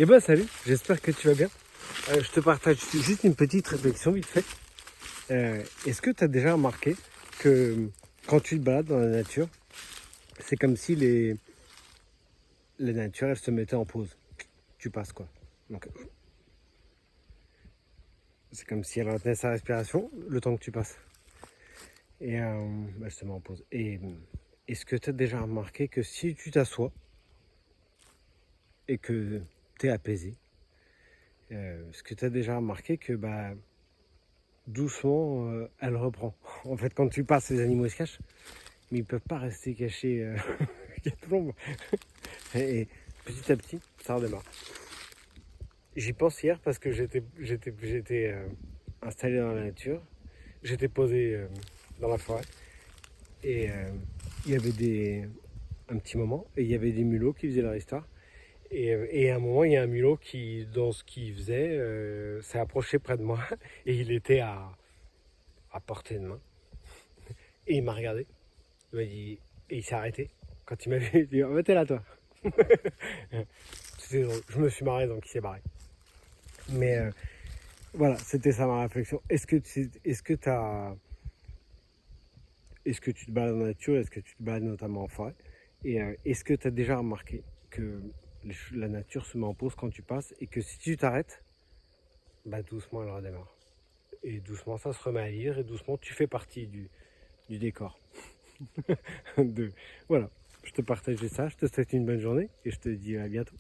Eh ben salut, j'espère que tu vas bien. Je te partage juste une petite réflexion vite fait. Est-ce que tu as déjà remarqué que quand tu te balades dans la nature, c'est comme si la nature elle se mettait en pause. Tu passes quoi. Donc c'est comme si elle retenait sa respiration le temps que tu passes. Et elle se met en pause. Et est-ce que tu as déjà remarqué que si tu t'assois et que tu es apaisé, est-ce que tu as déjà remarqué que doucement, elle reprend. En fait, quand tu passes, les animaux se cachent, mais ils peuvent pas rester cachés il y a de l'ombre. Et petit à petit, ça redémarre. J'y pense hier parce que j'étais installé dans la nature, j'étais posé dans la forêt et il y avait un petit moment et il y avait des mulots qui faisaient leur histoire. Et à un moment, il y a un mulot qui, dans ce qu'il faisait, s'est approché près de moi et il était à portée de main. Et il m'a regardé. Il m'a dit, et il s'est arrêté. Quand il m'a vu, il dit, oh, t'es là toi. C'était drôle. Je me suis marré donc il s'est barré. Mais voilà, c'était ça ma réflexion. Est-ce que tu te balades dans la nature? Est-ce que tu te balades notamment en forêt? Et est-ce que tu as déjà remarqué que la nature se met en pause quand tu passes et que si tu t'arrêtes, doucement elle redémarre. Et doucement ça se remet à lire et doucement tu fais partie du décor. Voilà, je te partageais ça, je te souhaite une bonne journée et je te dis à bientôt.